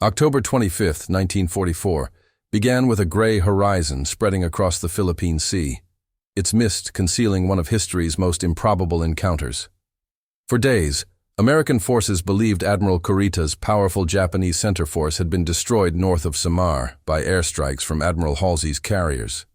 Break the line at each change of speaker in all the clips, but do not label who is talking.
October 25, 1944, began with a gray horizon spreading across the Philippine Sea, its mist concealing one of history's most improbable encounters. For days, American forces believed Admiral Kurita's powerful Japanese center force had been destroyed north of Samar by airstrikes from Admiral Halsey's carriers.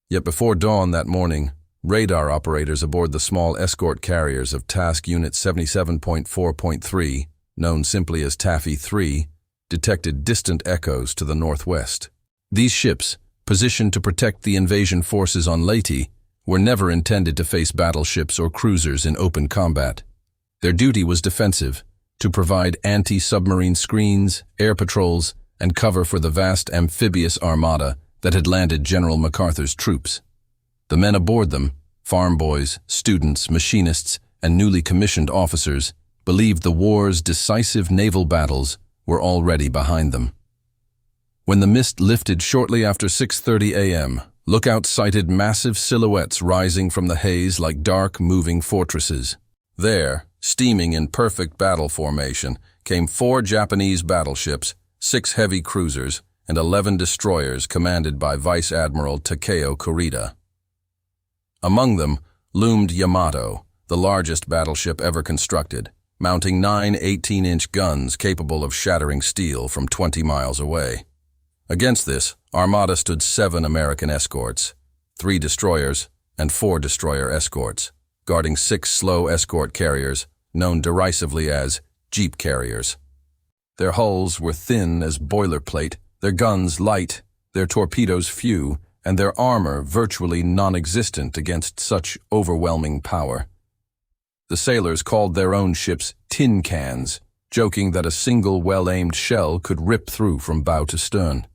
Yet before dawn that morning, radar operators aboard the small escort carriers of Task Unit 77.4.3, known simply as Taffy 3, detected distant echoes to the northwest. These ships, positioned to protect the invasion forces on Leyte, were never intended to face battleships or cruisers in open combat. Their duty was defensive, to provide anti-submarine screens, air patrols, and cover for the vast amphibious armada that had landed General MacArthur's troops. The men aboard them, farm boys, students, machinists, and newly commissioned officers, believed the war's decisive naval battles were already behind them. When the mist lifted shortly after 6:30 a.m., lookouts sighted massive silhouettes rising from the haze like dark, moving fortresses. There, steaming in perfect battle formation, came 4 Japanese battleships, 6 heavy cruisers, and 11 destroyers commanded by Vice Admiral Takeo Kurita. Among them loomed Yamato, the largest battleship ever constructed, mounting 9 18-inch guns capable of shattering steel from 20 miles away. Against this, Armada stood 7 American escorts, 3 destroyers, and 4 destroyer escorts, guarding 6 slow escort carriers, known derisively as jeep carriers. Their hulls were thin as boilerplate, their guns light, their torpedoes few, and their armor virtually non-existent against such overwhelming power. The sailors called their own ships tin cans, joking that a single well-aimed shell could rip through from bow to stern.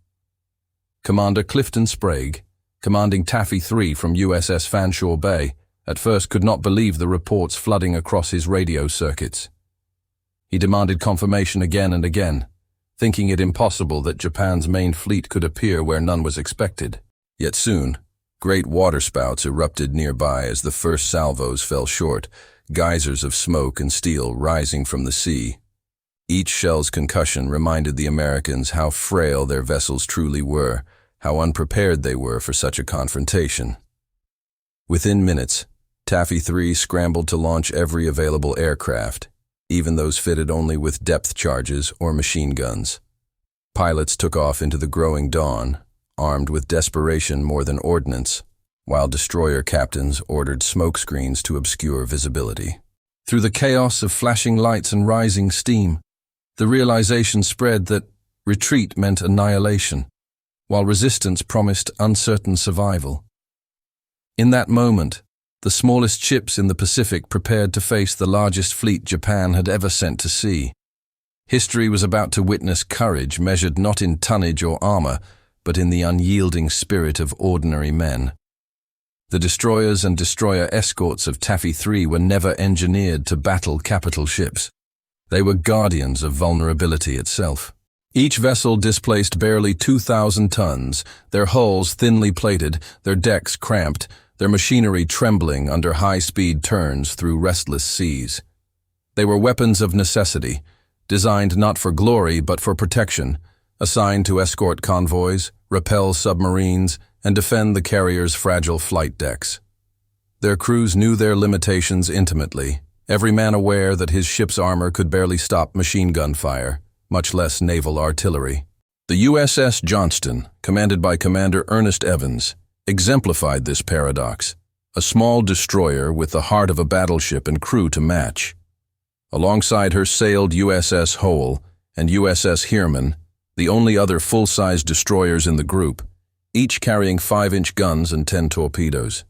Commander Clifton Sprague, commanding Taffy 3 from USS Fanshawe Bay, at first could not believe the reports flooding across his radio circuits. He demanded confirmation again and again, thinking it impossible that Japan's main fleet could appear where none was expected. Yet soon, great waterspouts erupted nearby as the first salvos fell short, geysers of smoke and steel rising from the sea. Each shell's concussion reminded the Americans how frail their vessels truly were, how unprepared they were for such a confrontation. Within minutes, Taffy 3 scrambled to launch every available aircraft, even those fitted only with depth charges or machine guns. Pilots took off into the growing dawn, armed with desperation more than ordnance, while destroyer captains ordered smoke screens to obscure visibility. Through the chaos of flashing lights and rising steam, the realization spread that retreat meant annihilation, while resistance promised uncertain survival. In that moment, the smallest ships in the Pacific prepared to face the largest fleet Japan had ever sent to sea. History was about to witness courage measured not in tonnage or armor, but in the unyielding spirit of ordinary men. The destroyers and destroyer escorts of Taffy 3 were never engineered to battle capital ships. They were guardians of vulnerability itself. Each vessel displaced barely 2,000 tons, their hulls thinly plated, their decks cramped, their machinery trembling under high-speed turns through restless seas. They were weapons of necessity, designed not for glory but for protection, assigned to escort convoys, repel submarines, and defend the carrier's fragile flight decks. Their crews knew their limitations intimately, every man aware that his ship's armor could barely stop machine gun fire, much less naval artillery. The USS Johnston, commanded by Commander Ernest Evans, exemplified this paradox, a small destroyer with the heart of a battleship and crew to match. Alongside her sailed USS Howell and USS Heermann, the only other full-size destroyers in the group, each carrying 5-inch guns and 10 torpedoes.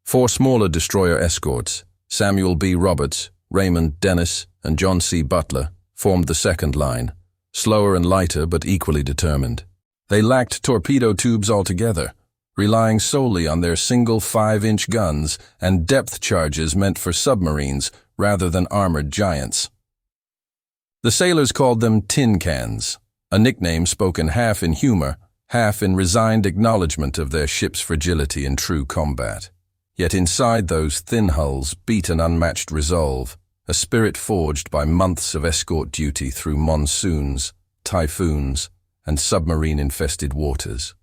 4 smaller destroyer escorts, Samuel B. Roberts, Raymond Dennis, and John C. Butler, formed the second line, slower and lighter but equally determined. They lacked torpedo tubes altogether, relying solely on their single 5-inch guns and depth charges meant for submarines rather than armored giants. The sailors called them tin cans, a nickname spoken half in humor, half in resigned acknowledgement of their ship's fragility in true combat. Yet inside those thin hulls beat an unmatched resolve, a spirit forged by months of escort duty through monsoons, typhoons, and submarine-infested waters.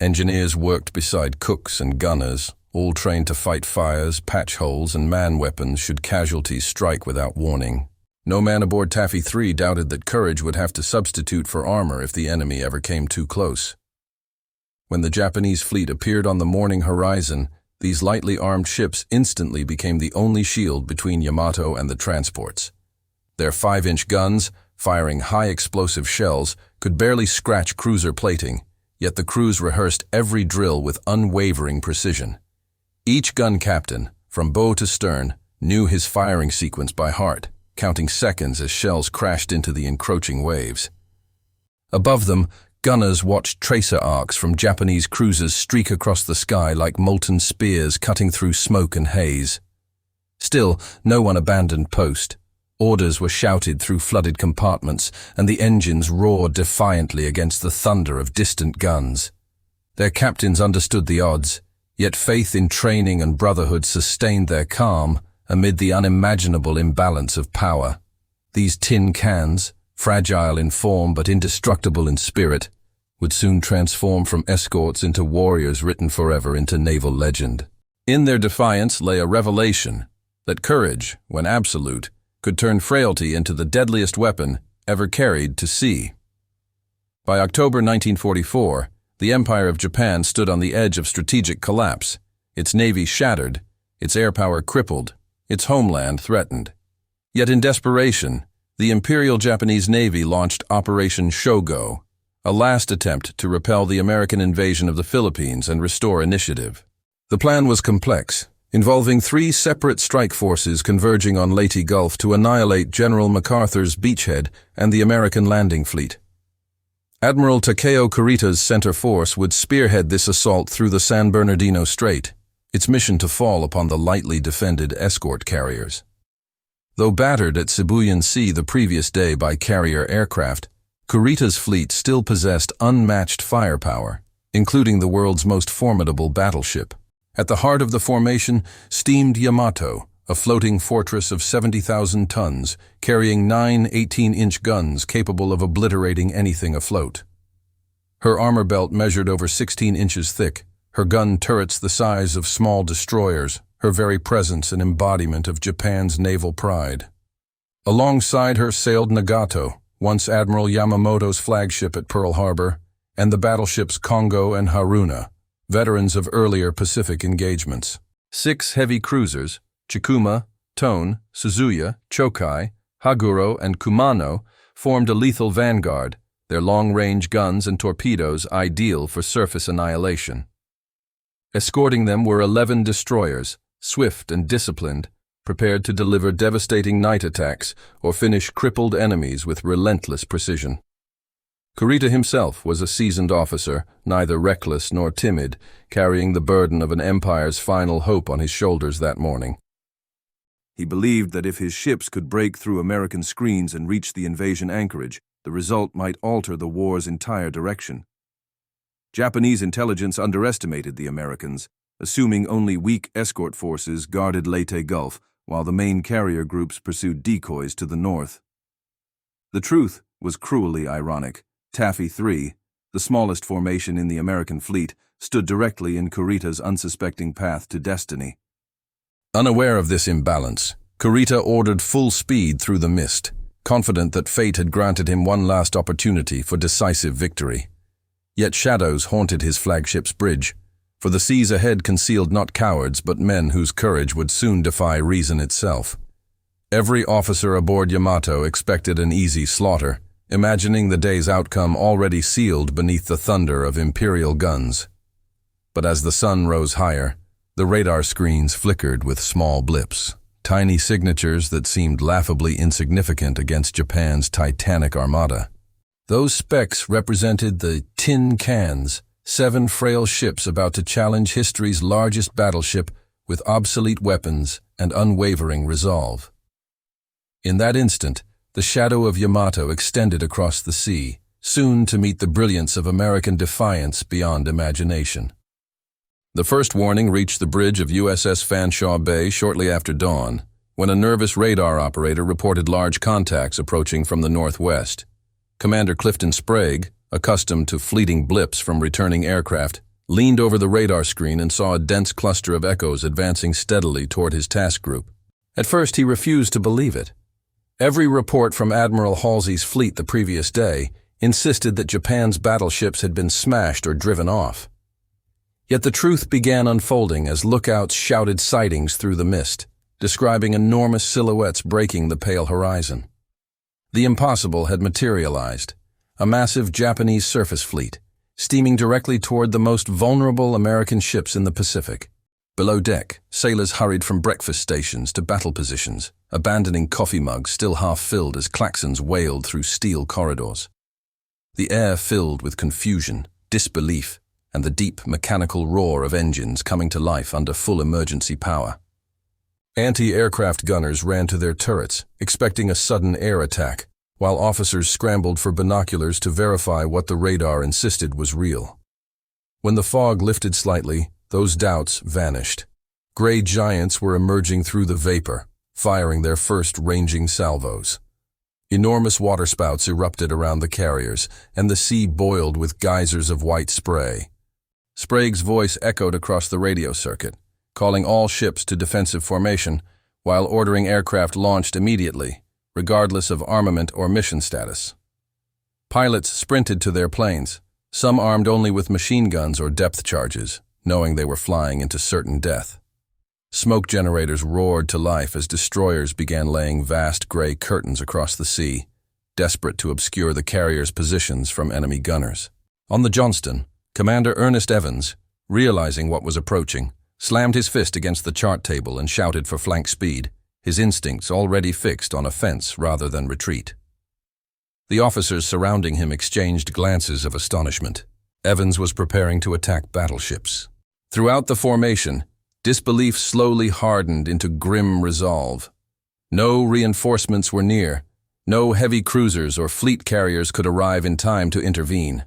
Engineers worked beside cooks and gunners, all trained to fight fires, patch holes, and man weapons should casualties strike without warning. No man aboard Taffy 3 doubted that courage would have to substitute for armor if the enemy ever came too close. When the Japanese fleet appeared on the morning horizon, these lightly armed ships instantly became the only shield between Yamato and the transports. Their 5-inch guns, firing high explosive shells, could barely scratch cruiser plating, yet the crews rehearsed every drill with unwavering precision. Each gun captain, from bow to stern, knew his firing sequence by heart, counting seconds as shells crashed into the encroaching waves. Above them, gunners watched tracer arcs from Japanese cruisers streak across the sky like molten spears cutting through smoke and haze. Still, no one abandoned post. Orders were shouted through flooded compartments, and the engines roared defiantly against the thunder of distant guns. Their captains understood the odds, yet faith in training and brotherhood sustained their calm amid the unimaginable imbalance of power. These tin cans, fragile in form but indestructible in spirit, would soon transform from escorts into warriors written forever into naval legend. In their defiance lay a revelation that courage, when absolute, could turn frailty into the deadliest weapon ever carried to sea. By October 1944, the Empire of Japan stood on the edge of strategic collapse, its navy shattered, its air power crippled, its homeland threatened. Yet in desperation, the Imperial Japanese Navy launched Operation Shogo, a last attempt to repel the American invasion of the Philippines and restore initiative. The plan was complex, involving 3 separate strike forces converging on Leyte Gulf to annihilate General MacArthur's beachhead and the American landing fleet. Admiral Takeo Kurita's center force would spearhead this assault through the San Bernardino Strait, its mission to fall upon the lightly defended escort carriers. Though battered at Sibuyan Sea the previous day by carrier aircraft, Kurita's fleet still possessed unmatched firepower, including the world's most formidable battleship. At the heart of the formation steamed Yamato, a floating fortress of 70,000 tons, carrying 9 18-inch guns capable of obliterating anything afloat. Her armor belt measured over 16 inches thick, her gun turrets the size of small destroyers, her very presence an embodiment of Japan's naval pride. Alongside her sailed Nagato, once Admiral Yamamoto's flagship at Pearl Harbor, and the battleships Kongo and Haruna, veterans of earlier Pacific engagements. 6 heavy cruisers, Chikuma, Tone, Suzuya, Chokai, Haguro, and Kumano, formed a lethal vanguard, their long-range guns and torpedoes ideal for surface annihilation. Escorting them were 11 destroyers, swift and disciplined, prepared to deliver devastating night attacks or finish crippled enemies with relentless precision. Kurita himself was a seasoned officer, neither reckless nor timid, carrying the burden of an empire's final hope on his shoulders that morning. He believed that if his ships could break through American screens and reach the invasion anchorage, the result might alter the war's entire direction. Japanese intelligence underestimated the Americans, assuming only weak escort forces guarded Leyte Gulf, while the main carrier groups pursued decoys to the north. The truth was cruelly ironic. Taffy 3, the smallest formation in the American fleet, stood directly in Kurita's unsuspecting path to destiny. Unaware of this imbalance, Kurita ordered full speed through the mist, confident that fate had granted him one last opportunity for decisive victory. Yet shadows haunted his flagship's bridge, for the seas ahead concealed not cowards but men whose courage would soon defy reason itself. Every officer aboard Yamato expected an easy slaughter, imagining the day's outcome already sealed beneath the thunder of Imperial guns. But as the sun rose higher, the radar screens flickered with small blips, tiny signatures that seemed laughably insignificant against Japan's titanic armada. Those specks represented the tin cans, 7 frail ships about to challenge history's largest battleship with obsolete weapons and unwavering resolve. In that instant, the shadow of Yamato extended across the sea, soon to meet the brilliance of American defiance beyond imagination. The first warning reached the bridge of USS Fanshawe Bay shortly after dawn, when a nervous radar operator reported large contacts approaching from the northwest. Commander Clifton Sprague, accustomed to fleeting blips from returning aircraft, leaned over the radar screen and saw a dense cluster of echoes advancing steadily toward his task group. At first, he refused to believe it. Every report from Admiral Halsey's fleet the previous day insisted that Japan's battleships had been smashed or driven off. Yet the truth began unfolding as lookouts shouted sightings through the mist, describing enormous silhouettes breaking the pale horizon. The impossible had materialized, a massive Japanese surface fleet, steaming directly toward the most vulnerable American ships in the Pacific. Below deck, sailors hurried from breakfast stations to battle positions, abandoning coffee mugs still half-filled as klaxons wailed through steel corridors. The air filled with confusion, disbelief, and the deep mechanical roar of engines coming to life under full emergency power. Anti-aircraft gunners ran to their turrets, expecting a sudden air attack, while officers scrambled for binoculars to verify what the radar insisted was real. When the fog lifted slightly, those doubts vanished. Gray giants were emerging through the vapor, firing their first ranging salvos. Enormous waterspouts erupted around the carriers, and the sea boiled with geysers of white spray. Sprague's voice echoed across the radio circuit, calling all ships to defensive formation, while ordering aircraft launched immediately, regardless of armament or mission status. Pilots sprinted to their planes, some armed only with machine guns or depth charges, knowing they were flying into certain death. Smoke generators roared to life as destroyers began laying vast gray curtains across the sea, desperate to obscure the carrier's positions from enemy gunners. On the Johnston, Commander Ernest Evans, realizing what was approaching, slammed his fist against the chart table and shouted for flank speed, his instincts already fixed on offense rather than retreat. The officers surrounding him exchanged glances of astonishment. Evans was preparing to attack battleships. Throughout the formation, disbelief slowly hardened into grim resolve. No reinforcements were near. No heavy cruisers or fleet carriers could arrive in time to intervene.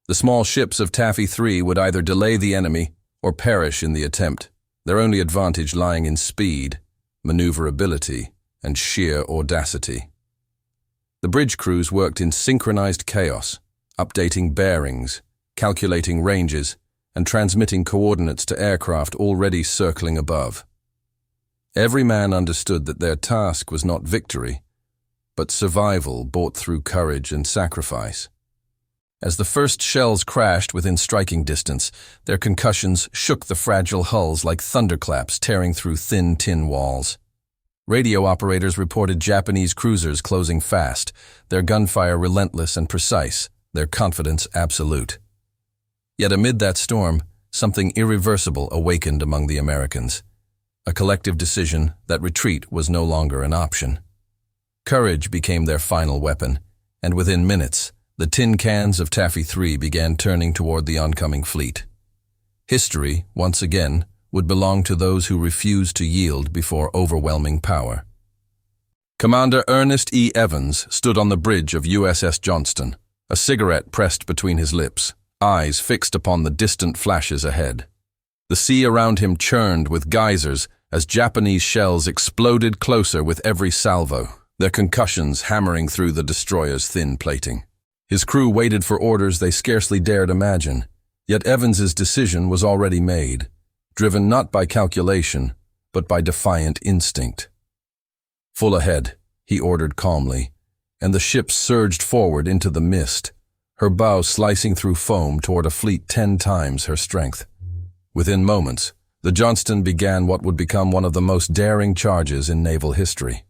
The small ships of Taffy 3 would either delay the enemy or perish in the attempt, their only advantage lying in speed, maneuverability, and sheer audacity. The bridge crews worked in synchronized chaos, updating bearings, calculating ranges, and transmitting coordinates to aircraft already circling above. Every man understood that their task was not victory, but survival bought through courage and sacrifice. As the first shells crashed within striking distance, their concussions shook the fragile hulls like thunderclaps tearing through thin tin walls. Radio operators reported Japanese cruisers closing fast, their gunfire relentless and precise, their confidence absolute. Yet amid that storm, something irreversible awakened among the Americans. A collective decision that retreat was no longer an option. Courage became their final weapon, and within minutes, the tin cans of Taffy 3 began turning toward the oncoming fleet. History, once again, would belong to those who refused to yield before overwhelming power. Commander Ernest E. Evans stood on the bridge of USS Johnston, a cigarette pressed between his lips, eyes fixed upon the distant flashes ahead. The sea around him churned with geysers as Japanese shells exploded closer with every salvo, their concussions hammering through the destroyer's thin plating. His crew waited for orders they scarcely dared imagine, yet Evans's decision was already made, driven not by calculation, but by defiant instinct. Full ahead, he ordered calmly, and the ship surged forward into the mist, her bow slicing through foam toward a fleet 10 times her strength. Within moments, the Johnston began what would become one of the most daring charges in naval history.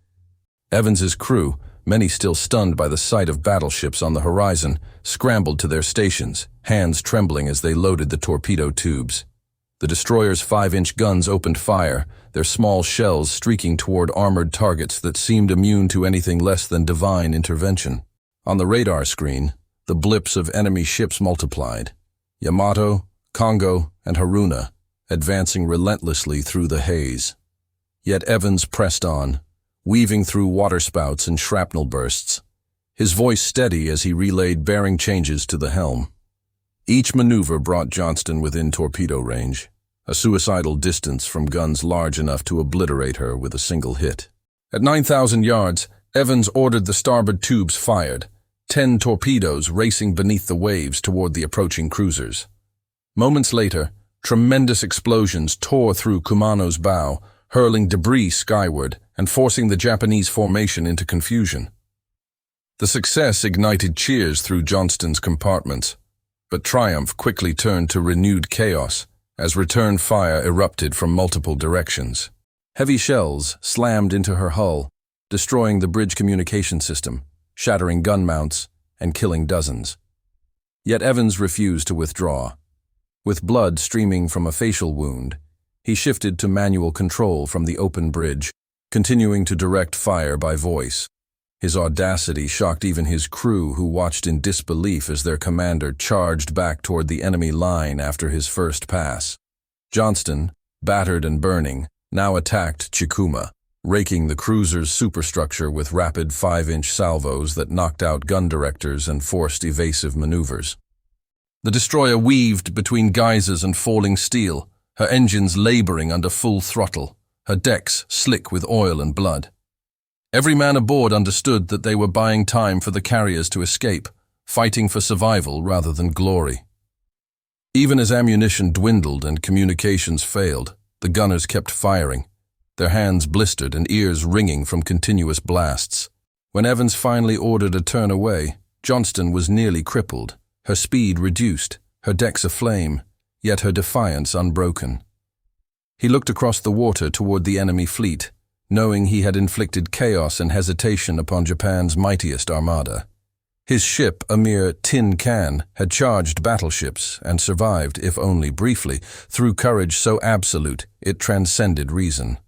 Evans's crew, many still stunned by the sight of battleships on the horizon, scrambled to their stations, hands trembling as they loaded the torpedo tubes. The destroyer's 5-inch guns opened fire, their small shells streaking toward armored targets that seemed immune to anything less than divine intervention. On the radar screen, the blips of enemy ships multiplied. Yamato, Congo, and Haruna, advancing relentlessly through the haze. Yet Evans pressed on, weaving through waterspouts and shrapnel bursts, his voice steady as he relayed bearing changes to the helm. Each maneuver brought Johnston within torpedo range, a suicidal distance from guns large enough to obliterate her with a single hit. At 9,000 yards, Evans ordered the starboard tubes fired, 10 torpedoes racing beneath the waves toward the approaching cruisers. Moments later, tremendous explosions tore through Kumano's bow, hurling debris skyward and forcing the Japanese formation into confusion. The success ignited cheers through Johnston's compartments, but triumph quickly turned to renewed chaos as return fire erupted from multiple directions. Heavy shells slammed into her hull, destroying the bridge communication system, shattering gun mounts, and killing dozens. Yet Evans refused to withdraw. With blood streaming from a facial wound, he shifted to manual control from the open bridge, continuing to direct fire by voice. His audacity shocked even his crew, who watched in disbelief as their commander charged back toward the enemy line after his first pass. Johnston, battered and burning, now attacked Chikuma, raking the cruiser's superstructure with rapid 5-inch salvos that knocked out gun directors and forced evasive maneuvers. The destroyer weaved between geysers and falling steel, her engines laboring under full throttle, her decks slick with oil and blood. Every man aboard understood that they were buying time for the carriers to escape, fighting for survival rather than glory. Even as ammunition dwindled and communications failed, the gunners kept firing, their hands blistered and ears ringing from continuous blasts. When Evans finally ordered a turn away, Johnston was nearly crippled, her speed reduced, her decks aflame, yet her defiance unbroken. He looked across the water toward the enemy fleet, knowing he had inflicted chaos and hesitation upon Japan's mightiest armada. His ship, a mere tin can, had charged battleships and survived, if only briefly, through courage so absolute it transcended reason.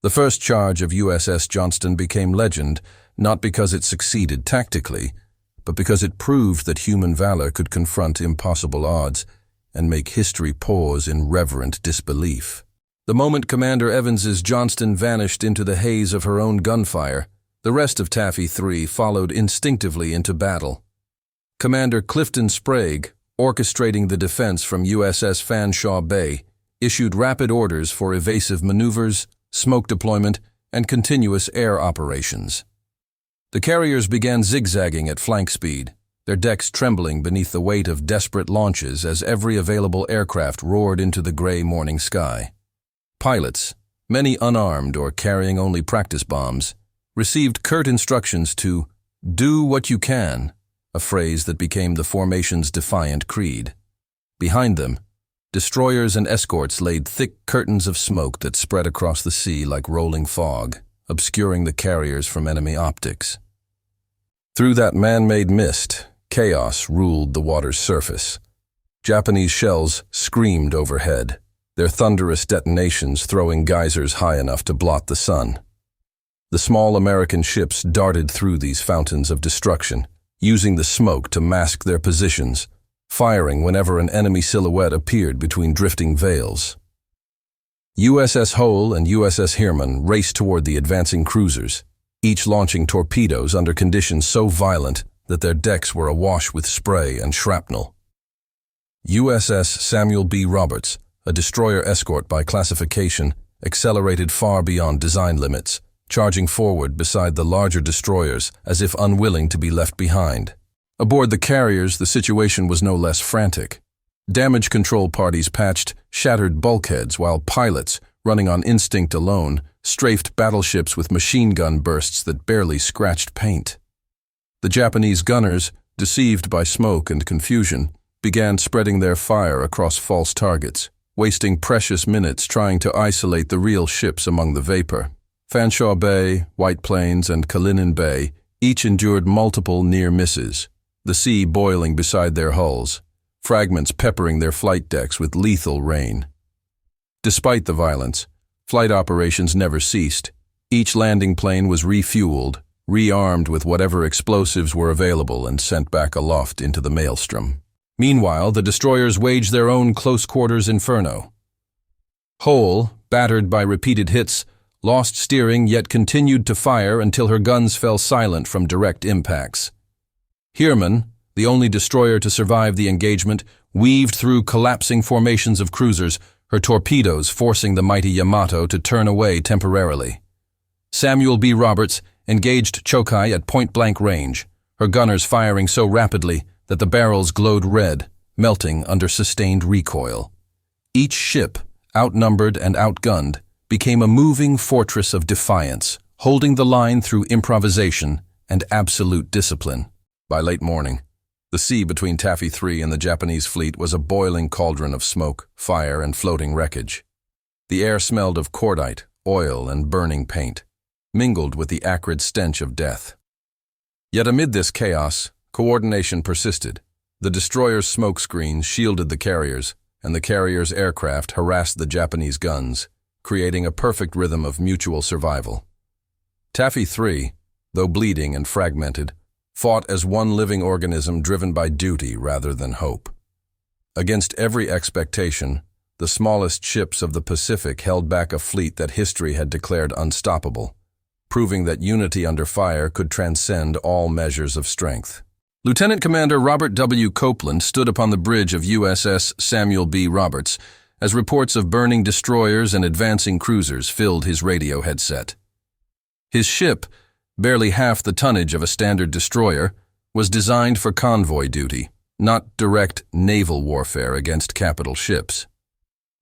The first charge of USS Johnston became legend, not because it succeeded tactically, but because it proved that human valor could confront impossible odds and make history pause in reverent disbelief. The moment Commander Evans's Johnston vanished into the haze of her own gunfire, the rest of Taffy 3 followed instinctively into battle. Commander Clifton Sprague, orchestrating the defense from USS Fanshawe Bay, issued rapid orders for evasive maneuvers, smoke deployment, and continuous air operations. The carriers began zigzagging at flank speed, their decks trembling beneath the weight of desperate launches as every available aircraft roared into the gray morning sky. Pilots, many unarmed or carrying only practice bombs, received curt instructions to "do what you can," a phrase that became the formation's defiant creed. Behind them, destroyers and escorts laid thick curtains of smoke that spread across the sea like rolling fog, obscuring the carriers from enemy optics. Through that man-made mist, chaos ruled the water's surface. Japanese shells screamed overhead, their thunderous detonations throwing geysers high enough to blot the sun. The small American ships darted through these fountains of destruction, using the smoke to mask their positions, firing whenever an enemy silhouette appeared between drifting veils. USS Hole and USS Heermann raced toward the advancing cruisers, each launching torpedoes under conditions so violent that their decks were awash with spray and shrapnel. USS Samuel B. Roberts, a destroyer escort by classification, accelerated far beyond design limits, charging forward beside the larger destroyers as if unwilling to be left behind. Aboard the carriers, the situation was no less frantic. Damage control parties patched shattered bulkheads while pilots, running on instinct alone, strafed battleships with machine gun bursts that barely scratched paint. The Japanese gunners, deceived by smoke and confusion, began spreading their fire across false targets, wasting precious minutes trying to isolate the real ships among the vapor. Fanshawe Bay, White Plains, and Kalinin Bay each endured multiple near misses, the sea boiling beside their hulls, fragments peppering their flight decks with lethal rain. Despite the violence, flight operations never ceased. Each landing plane was refueled, rearmed with whatever explosives were available, and sent back aloft into the maelstrom. Meanwhile, the destroyers waged their own close-quarters inferno. Hole, battered by repeated hits, lost steering yet continued to fire until her guns fell silent from direct impacts. Heermann, the only destroyer to survive the engagement, weaved through collapsing formations of cruisers, her torpedoes forcing the mighty Yamato to turn away temporarily. Samuel B. Roberts engaged Chokai at point-blank range, her gunners firing so rapidly that the barrels glowed red, melting under sustained recoil. Each ship, outnumbered and outgunned, became a moving fortress of defiance, holding the line through improvisation and absolute discipline. By late morning, the sea between Taffy 3 and the Japanese fleet was a boiling cauldron of smoke, fire, and floating wreckage. The air smelled of cordite, oil, and burning paint, mingled with the acrid stench of death. Yet amid this chaos, coordination persisted. The destroyers' smoke screens shielded the carriers, and the carriers' aircraft harassed the Japanese guns, creating a perfect rhythm of mutual survival. Taffy 3, though bleeding and fragmented, fought as one living organism driven by duty rather than hope. Against every expectation, the smallest ships of the Pacific held back a fleet that history had declared unstoppable, proving that unity under fire could transcend all measures of strength. Lieutenant Commander Robert W. Copeland stood upon the bridge of USS Samuel B. Roberts as reports of burning destroyers and advancing cruisers filled his radio headset. His ship, barely half the tonnage of a standard destroyer, was designed for convoy duty, not direct naval warfare against capital ships.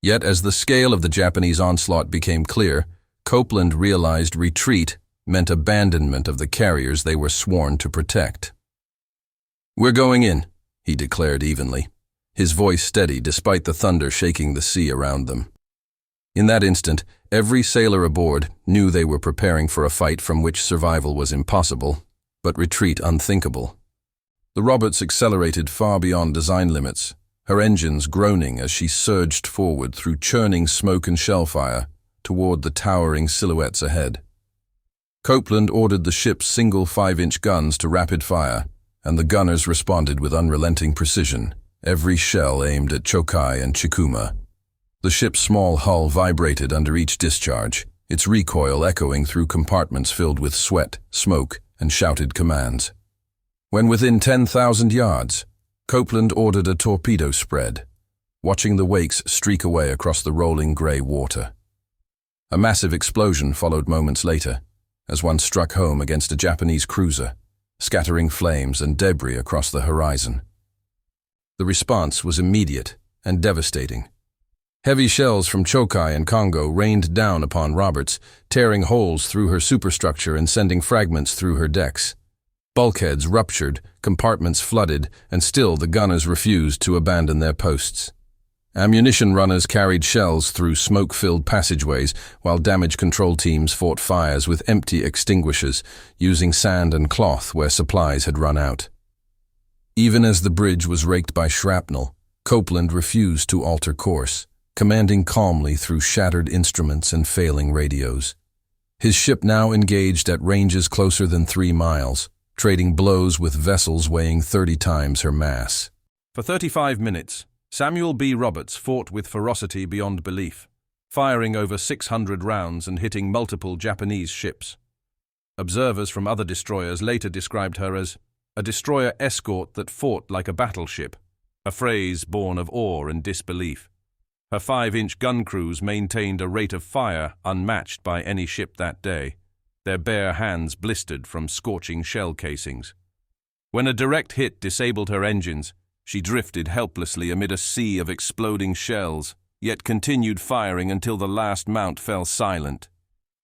Yet as the scale of the Japanese onslaught became clear, Copeland realized retreat meant abandonment of the carriers they were sworn to protect. "We're going in," he declared evenly, his voice steady despite the thunder shaking the sea around them. In that instant, every sailor aboard knew they were preparing for a fight from which survival was impossible, but retreat unthinkable. The Roberts accelerated far beyond design limits, her engines groaning as she surged forward through churning smoke and shellfire toward the towering silhouettes ahead. Copeland ordered the ship's single 5-inch guns to rapid fire, and the gunners responded with unrelenting precision, every shell aimed at Chokai and Chikuma. The ship's small hull vibrated under each discharge, its recoil echoing through compartments filled with sweat, smoke, and shouted commands. When within 10,000 yards, Copeland ordered a torpedo spread, watching the wakes streak away across the rolling gray water. A massive explosion followed moments later, as one struck home against a Japanese cruiser, scattering flames and debris across the horizon. The response was immediate and devastating. Heavy shells from Chokai and Congo rained down upon Roberts, tearing holes through her superstructure and sending fragments through her decks. Bulkheads ruptured, compartments flooded, and still the gunners refused to abandon their posts. Ammunition runners carried shells through smoke-filled passageways, while damage control teams fought fires with empty extinguishers, using sand and cloth where supplies had run out. Even as the bridge was raked by shrapnel, Copeland refused to alter course, commanding calmly through shattered instruments and failing radios. His ship now engaged at ranges closer than 3 miles, trading blows with vessels weighing 30 times her mass. For 35 minutes, Samuel B. Roberts fought with ferocity beyond belief, firing over 600 rounds and hitting multiple Japanese ships. Observers from other destroyers later described her as a destroyer escort that fought like a battleship, a phrase born of awe and disbelief. Her 5-inch gun crews maintained a rate of fire unmatched by any ship that day, their bare hands blistered from scorching shell casings. When a direct hit disabled her engines, she drifted helplessly amid a sea of exploding shells, yet continued firing until the last mount fell silent.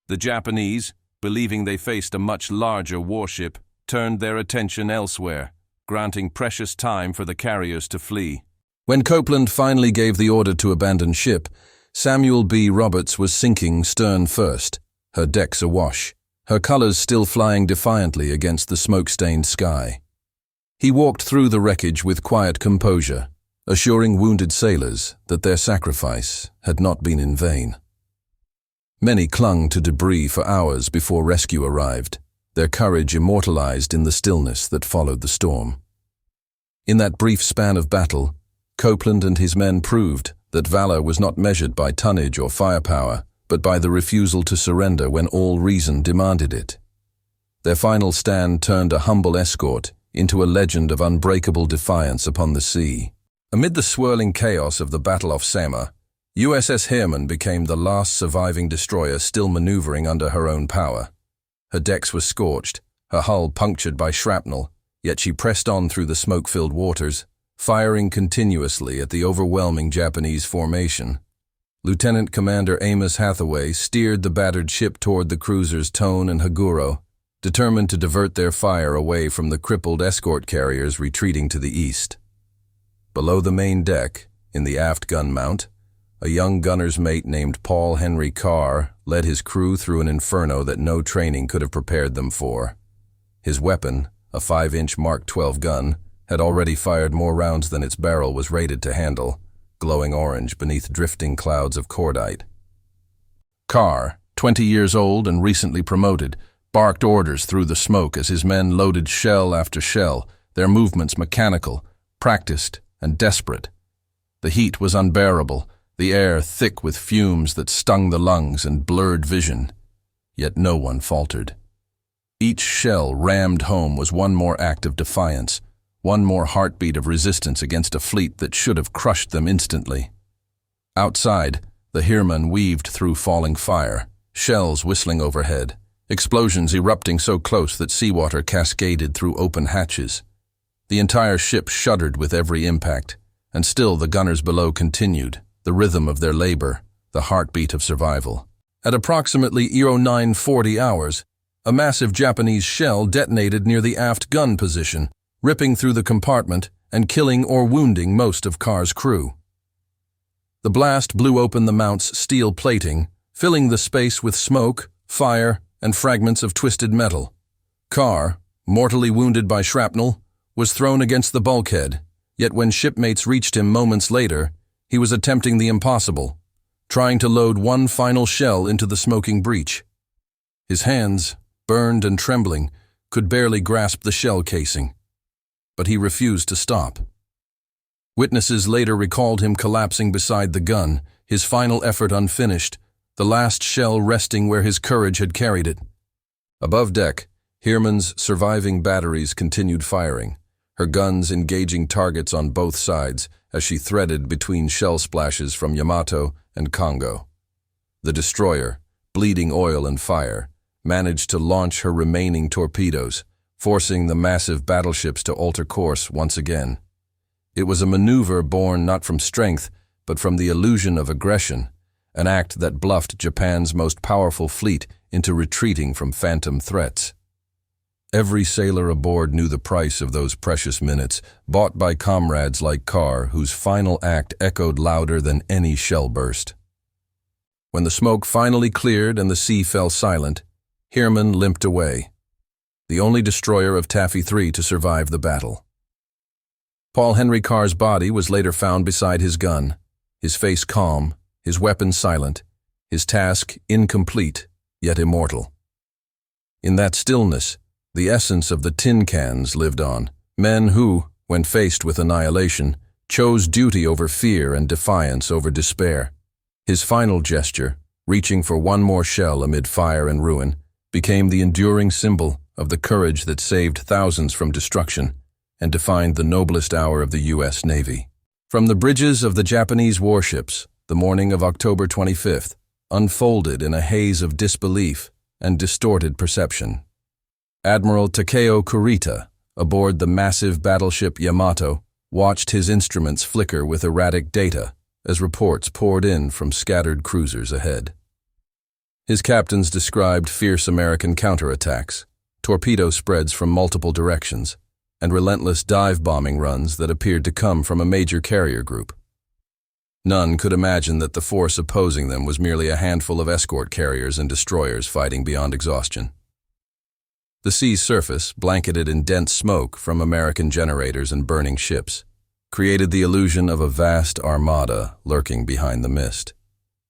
The Japanese, believing they faced a much larger warship, turned their attention elsewhere, granting precious time for the carriers to flee. When Copeland finally gave the order to abandon ship, Samuel B. Roberts was sinking stern first, her decks awash, her colors still flying defiantly against the smoke-stained sky. He walked through the wreckage with quiet composure, assuring wounded sailors that their sacrifice had not been in vain. Many clung to debris for hours before rescue arrived, their courage immortalized in the stillness that followed the storm. In that brief span of battle, Copeland and his men proved that valor was not measured by tonnage or firepower, but by the refusal to surrender when all reason demanded it. Their final stand turned a humble escort into a legend of unbreakable defiance upon the sea. Amid the swirling chaos of the Battle off Samar, USS Herman became the last surviving destroyer still maneuvering under her own power. Her decks were scorched, her hull punctured by shrapnel, yet she pressed on through the smoke-filled waters, firing continuously at the overwhelming Japanese formation. Lieutenant Commander Amos Hathaway steered the battered ship toward the cruisers Tone and Haguro, determined to divert their fire away from the crippled escort carriers retreating to the east. Below the main deck, in the aft gun mount, a young gunner's mate named Paul Henry Carr led his crew through an inferno that no training could have prepared them for. His weapon, a 5-inch Mark 12 gun, had already fired more rounds than its barrel was rated to handle, glowing orange beneath drifting clouds of cordite. Carr, 20 years old and recently promoted, barked orders through the smoke as his men loaded shell after shell, their movements mechanical, practiced, and desperate. The heat was unbearable, the air thick with fumes that stung the lungs and blurred vision. Yet no one faltered. Each shell rammed home was one more act of defiance, one more heartbeat of resistance against a fleet that should have crushed them instantly. Outside, the Heermann weaved through falling fire, shells whistling overhead, explosions erupting so close that seawater cascaded through open hatches. The entire ship shuddered with every impact, and still the gunners below continued, the rhythm of their labor, the heartbeat of survival. At approximately 0940 hours, a massive Japanese shell detonated near the aft gun position, ripping through the compartment and killing or wounding most of Carr's crew. The blast blew open the mount's steel plating, filling the space with smoke, fire, and fragments of twisted metal. Carr, mortally wounded by shrapnel, was thrown against the bulkhead, yet when shipmates reached him moments later, he was attempting the impossible, trying to load one final shell into the smoking breach. His hands, burned and trembling, could barely grasp the shell casing, but he refused to stop. Witnesses later recalled him collapsing beside the gun, his final effort unfinished, the last shell resting where his courage had carried it. Above deck, Heermann's surviving batteries continued firing, her guns engaging targets on both sides as she threaded between shell splashes from Yamato and Congo. The destroyer, bleeding oil and fire, managed to launch her remaining torpedoes, forcing the massive battleships to alter course once again. It was a maneuver born not from strength, but from the illusion of aggression, an act that bluffed Japan's most powerful fleet into retreating from phantom threats. Every sailor aboard knew the price of those precious minutes, bought by comrades like Carr, whose final act echoed louder than any shell burst. When the smoke finally cleared and the sea fell silent, Heermann limped away, the only destroyer of Taffy 3 to survive the battle. Paul Henry Carr's body was later found beside his gun, his face calm, his weapon silent, his task incomplete, yet immortal. In that stillness, the essence of the tin cans lived on, men who, when faced with annihilation, chose duty over fear and defiance over despair. His final gesture, reaching for one more shell amid fire and ruin, became the enduring symbol of the courage that saved thousands from destruction and defined the noblest hour of the U.S. Navy. From the bridges of the Japanese warships, the morning of October 25th unfolded in a haze of disbelief and distorted perception. Admiral Takeo Kurita, aboard the massive battleship Yamato, watched his instruments flicker with erratic data as reports poured in from scattered cruisers ahead. His captains described fierce American counterattacks, torpedo spreads from multiple directions, and relentless dive-bombing runs that appeared to come from a major carrier group. None could imagine that the force opposing them was merely a handful of escort carriers and destroyers fighting beyond exhaustion. The sea's surface, blanketed in dense smoke from American generators and burning ships, created the illusion of a vast armada lurking behind the mist.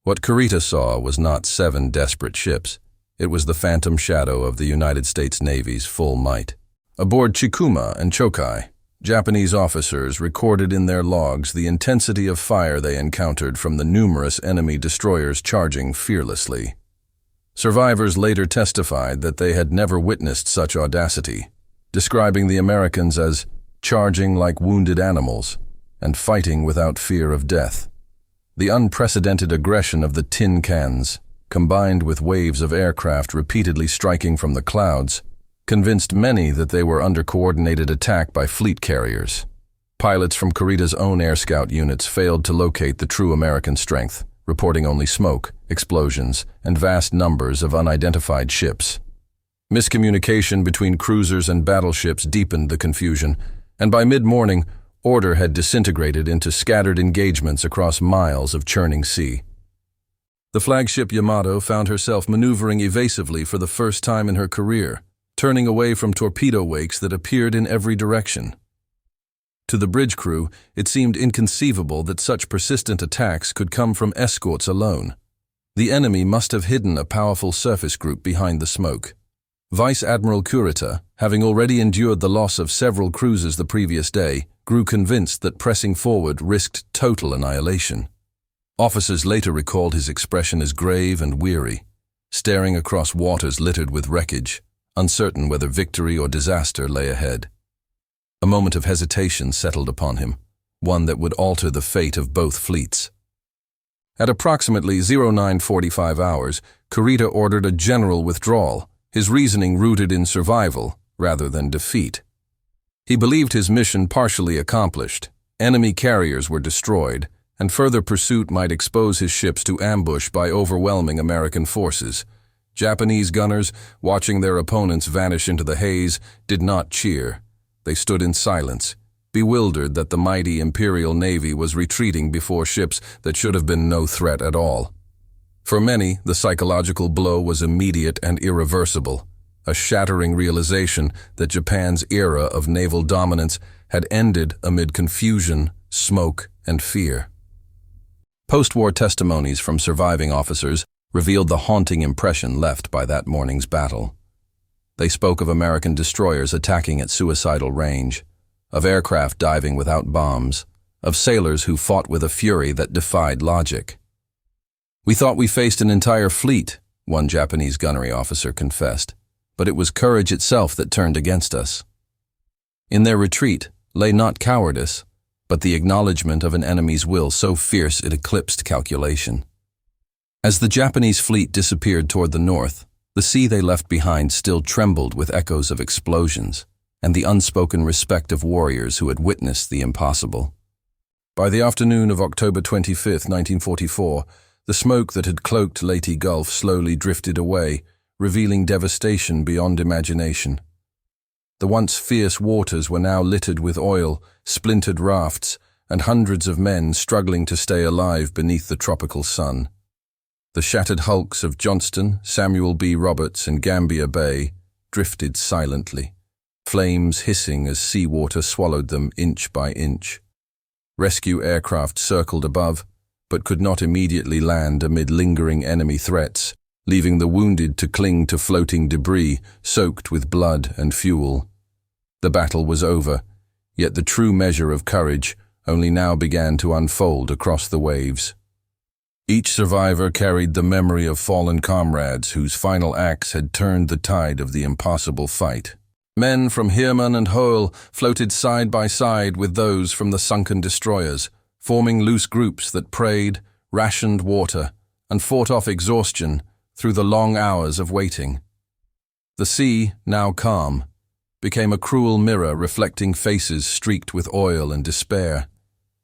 What Kurita saw was not 7 desperate ships. It was the phantom shadow of the United States Navy's full might. Aboard Chikuma and Chokai, Japanese officers recorded in their logs the intensity of fire they encountered from the numerous enemy destroyers charging fearlessly. Survivors later testified that they had never witnessed such audacity, describing the Americans as charging like wounded animals and fighting without fear of death. The unprecedented aggression of the tin cans, combined with waves of aircraft repeatedly striking from the clouds, convinced many that they were under coordinated attack by fleet carriers. Pilots from Kurita's own air scout units failed to locate the true American strength, reporting only smoke, explosions, and vast numbers of unidentified ships. Miscommunication between cruisers and battleships deepened the confusion, and by mid-morning, order had disintegrated into scattered engagements across miles of churning sea. The flagship Yamato found herself maneuvering evasively for the first time in her career, turning away from torpedo wakes that appeared in every direction. To the bridge crew, it seemed inconceivable that such persistent attacks could come from escorts alone. The enemy must have hidden a powerful surface group behind the smoke. Vice Admiral Kurita, having already endured the loss of several cruisers the previous day, grew convinced that pressing forward risked total annihilation. Officers later recalled his expression as grave and weary, staring across waters littered with wreckage, uncertain whether victory or disaster lay ahead. A moment of hesitation settled upon him, one that would alter the fate of both fleets. At approximately 0945 hours, Kurita ordered a general withdrawal, his reasoning rooted in survival rather than defeat. He believed his mission partially accomplished. Enemy carriers were destroyed, and further pursuit might expose his ships to ambush by overwhelming American forces. Japanese gunners, watching their opponents vanish into the haze, did not cheer. They stood in silence, bewildered that the mighty Imperial Navy was retreating before ships that should have been no threat at all. For many, the psychological blow was immediate and irreversible, a shattering realization that Japan's era of naval dominance had ended amid confusion, smoke, and fear. Post-war testimonies from surviving officers revealed the haunting impression left by that morning's battle. They spoke of American destroyers attacking at suicidal range, of aircraft diving without bombs, of sailors who fought with a fury that defied logic. "We thought we faced an entire fleet," one Japanese gunnery officer confessed, "but it was courage itself that turned against us." In their retreat lay not cowardice, but the acknowledgement of an enemy's will so fierce it eclipsed calculation. As the Japanese fleet disappeared toward the north, the sea they left behind still trembled with echoes of explosions and the unspoken respect of warriors who had witnessed the impossible. By the afternoon of October 25, 1944, the smoke that had cloaked Leyte Gulf slowly drifted away, revealing devastation beyond imagination. The once fierce waters were now littered with oil, splintered rafts, and hundreds of men struggling to stay alive beneath the tropical sun. The shattered hulks of Johnston, Samuel B and Gambia Bay drifted silently, flames hissing as seawater swallowed them inch by inch. Rescue aircraft circled above, but could not immediately land amid lingering enemy threats, leaving the wounded to cling to floating debris soaked with blood and fuel. The battle was over, yet the true measure of courage only now began to unfold across the waves. Each survivor carried the memory of fallen comrades whose final acts had turned the tide of the impossible fight. Men from Heermann and Hoel floated side by side with those from the sunken destroyers, forming loose groups that prayed, rationed water, and fought off exhaustion through the long hours of waiting. The sea, now calm, became a cruel mirror reflecting faces streaked with oil and despair.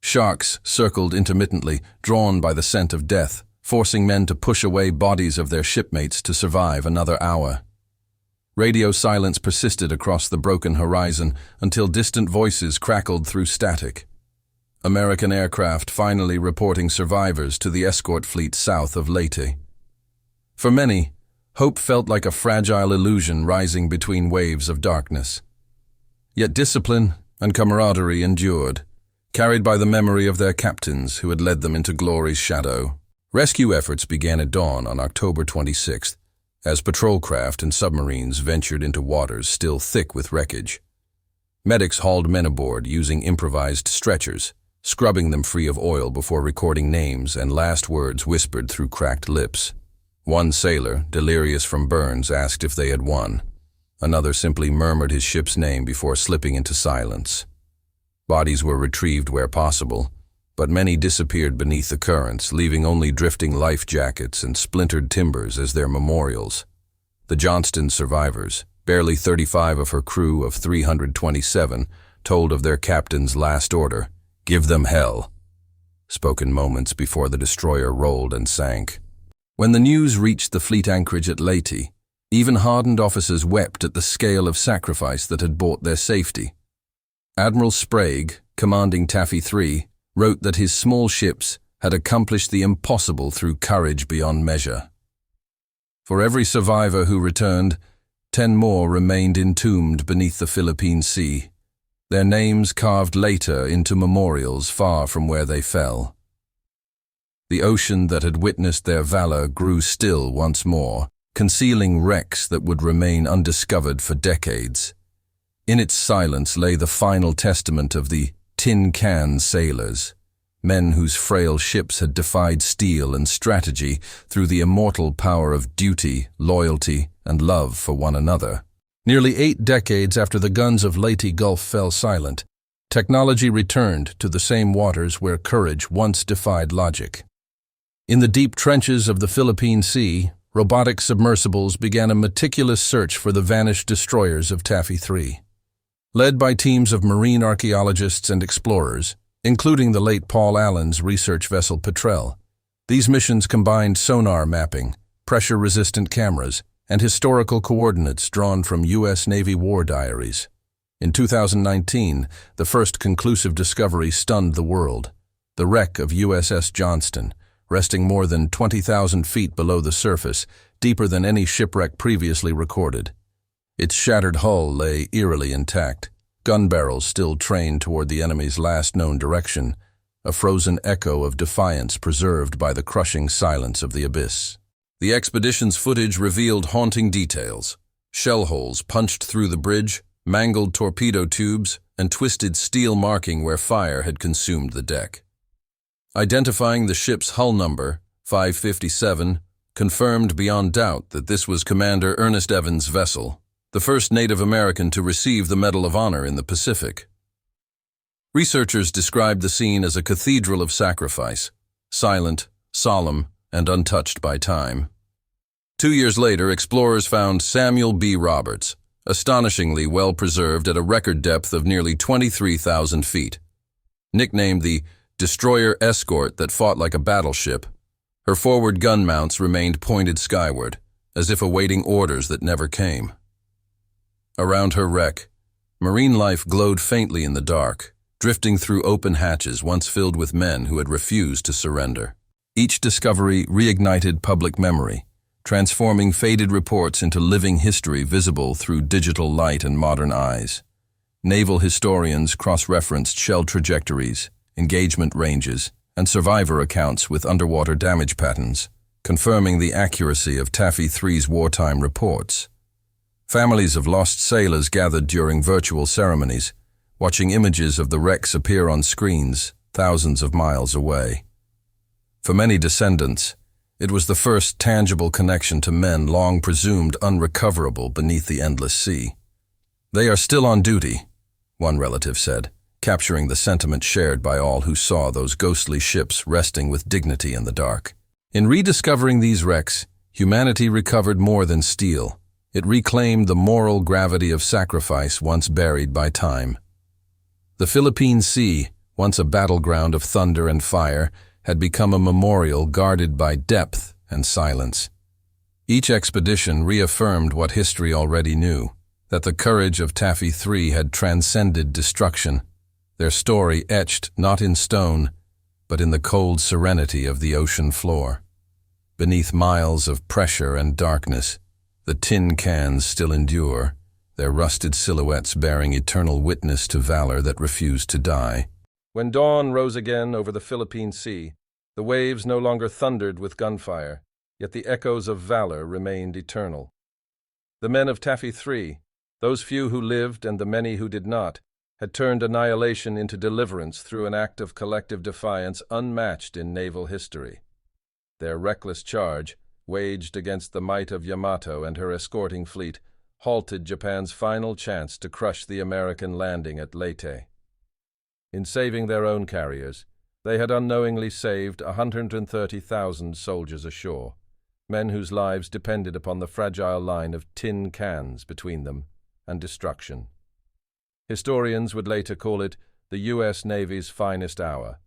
Sharks circled intermittently, drawn by the scent of death, forcing men to push away bodies of their shipmates to survive another hour. Radio silence persisted across the broken horizon until distant voices crackled through static. American aircraft finally reporting survivors to the escort fleet south of Leyte. For many, hope felt like a fragile illusion rising between waves of darkness. Yet discipline and camaraderie endured, carried by the memory of their captains who had led them into glory's shadow. Rescue efforts began at dawn on October 26th, as patrol craft and submarines ventured into waters still thick with wreckage. Medics hauled men aboard using improvised stretchers, scrubbing them free of oil before recording names and last words whispered through cracked lips. One sailor, delirious from burns, asked if they had won. Another simply murmured his ship's name before slipping into silence. Bodies were retrieved where possible, but many disappeared beneath the currents, leaving only drifting life jackets and splintered timbers as their memorials. The Johnston survivors, Barely 35 of her crew of 327 told of their captain's last order, "Give them hell," spoken moments before the destroyer rolled and sank. When the news reached the fleet anchorage at Leyte, even hardened officers wept at the scale of sacrifice that had bought their safety. Admiral Sprague, commanding Taffy 3, wrote that his small ships had accomplished the impossible through courage beyond measure. For every survivor who returned, 10 more remained entombed beneath the Philippine Sea, their names carved later into memorials far from where they fell. The ocean that had witnessed their valor grew still once more, concealing wrecks that would remain undiscovered for decades. In its silence lay the final testament of the tin can sailors, men whose frail ships had defied steel and strategy through the immortal power of duty, loyalty, and love for one another. Nearly 8 decades after the guns of Leyte Gulf fell silent, technology returned to the same waters where courage once defied logic. In the deep trenches of the Philippine Sea, robotic submersibles began a meticulous search for the vanished destroyers of Taffy 3. Led by teams of marine archaeologists and explorers, including the late Paul Allen's research vessel Petrel, these missions combined sonar mapping, pressure-resistant cameras, and historical coordinates drawn from U.S. Navy war diaries. In 2019, the first conclusive discovery stunned the world: the wreck of USS Johnston, resting more than 20,000 feet below the surface, deeper than any shipwreck previously recorded. Its shattered hull lay eerily intact, gun barrels still trained toward the enemy's last known direction, a frozen echo of defiance preserved by the crushing silence of the abyss. The expedition's footage revealed haunting details: shell holes punched through the bridge, mangled torpedo tubes, and twisted steel marking where fire had consumed the deck. Identifying the ship's hull number, 557, confirmed beyond doubt that this was Commander Ernest Evans' vessel, the first Native American to receive the Medal of Honor in the Pacific. Researchers described the scene as a cathedral of sacrifice, silent, solemn, and untouched by time. 2 years later, explorers found Samuel B. Roberts, astonishingly well preserved at a record depth of nearly 23,000 feet. Nicknamed the destroyer escort that fought like a battleship, her forward gun mounts remained pointed skyward, as if awaiting orders that never came. Around her wreck, marine life glowed faintly in the dark, drifting through open hatches once filled with men who had refused to surrender. Each discovery reignited public memory, transforming faded reports into living history visible through digital light and modern eyes. Naval historians cross-referenced shell trajectories, engagement ranges, and survivor accounts with underwater damage patterns, confirming the accuracy of Taffy 3's wartime reports. Families of lost sailors gathered during virtual ceremonies, watching images of the wrecks appear on screens thousands of miles away. For many descendants, it was the first tangible connection to men long presumed unrecoverable beneath the endless sea. "They are still on duty," one relative said, capturing the sentiment shared by all who saw those ghostly ships resting with dignity in the dark. In rediscovering these wrecks, humanity recovered more than steel. It reclaimed the moral gravity of sacrifice once buried by time. The Philippine Sea, once a battleground of thunder and fire, had become a memorial guarded by depth and silence. Each expedition reaffirmed what history already knew, that the courage of Taffy 3 had transcended destruction, their story etched not in stone, but in the cold serenity of the ocean floor. Beneath miles of pressure and darkness, the tin cans still endure, their rusted silhouettes bearing eternal witness to valor that refused to die. When dawn rose again over the Philippine Sea, the waves no longer thundered with gunfire, yet the echoes of valor remained eternal. The men of Taffy 3, those few who lived and the many who did not, had turned annihilation into deliverance through an act of collective defiance unmatched in naval history. Their reckless charge, waged against the might of Yamato and her escorting fleet, halted Japan's final chance to crush the American landing at Leyte. In saving their own carriers, they had unknowingly saved 130,000 soldiers ashore, men whose lives depended upon the fragile line of tin cans between them and destruction. Historians would later call it the U.S. Navy's finest hour,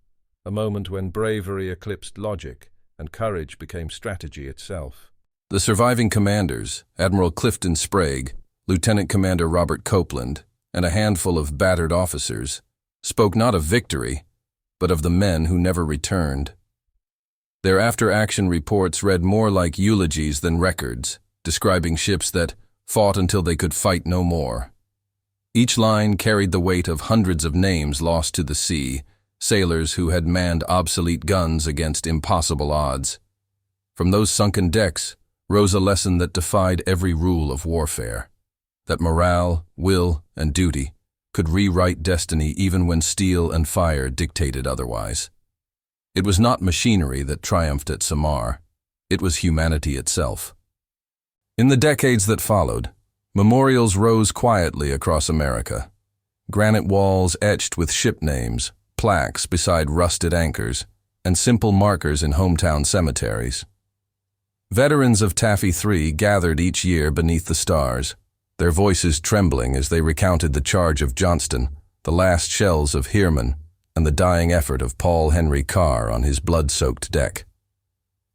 a moment when bravery eclipsed logic and courage became strategy itself. The surviving commanders, Admiral Clifton Sprague, Lieutenant Commander Robert Copeland, and a handful of battered officers, spoke not of victory, but of the men who never returned. Their after-action reports read more like eulogies than records, describing ships that fought until they could fight no more. Each line carried the weight of hundreds of names lost to the sea, sailors who had manned obsolete guns against impossible odds. From those sunken decks rose a lesson that defied every rule of warfare, that morale, will, and duty could rewrite destiny even when steel and fire dictated otherwise. It was not machinery that triumphed at Samar, it was humanity itself. In the decades that followed, memorials rose quietly across America. Granite walls etched with ship names, plaques beside rusted anchors, and simple markers in hometown cemeteries. Veterans of Taffy 3 gathered each year beneath the stars, their voices trembling as they recounted the charge of Johnston, the last shells of Herman, and the dying effort of Paul Henry Carr on his blood-soaked deck.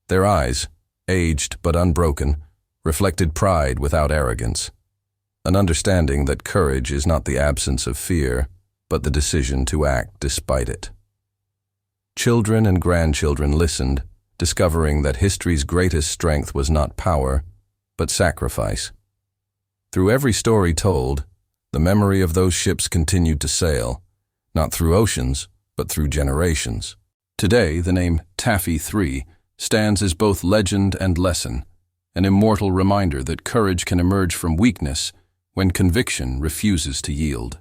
Their eyes, aged but unbroken, reflected pride without arrogance, an understanding that courage is not the absence of fear, but the decision to act despite it. Children and grandchildren listened, discovering that history's greatest strength was not power, but sacrifice. Through every story told, the memory of those ships continued to sail, not through oceans, but through generations. Today, the name Taffy 3 stands as both legend and lesson, an immortal reminder that courage can emerge from weakness when conviction refuses to yield.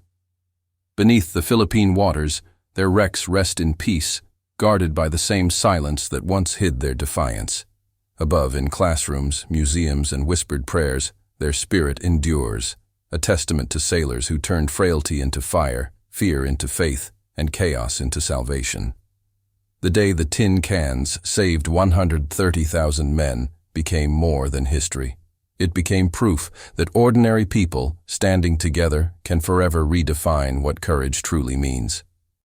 Beneath the Philippine waters, their wrecks rest in peace, guarded by the same silence that once hid their defiance. Above, in classrooms, museums, and whispered prayers, their spirit endures, a testament to sailors who turned frailty into fire, fear into faith, and chaos into salvation. The day the tin cans saved 130,000 men became more than history. It became proof that ordinary people, standing together, can forever redefine what courage truly means.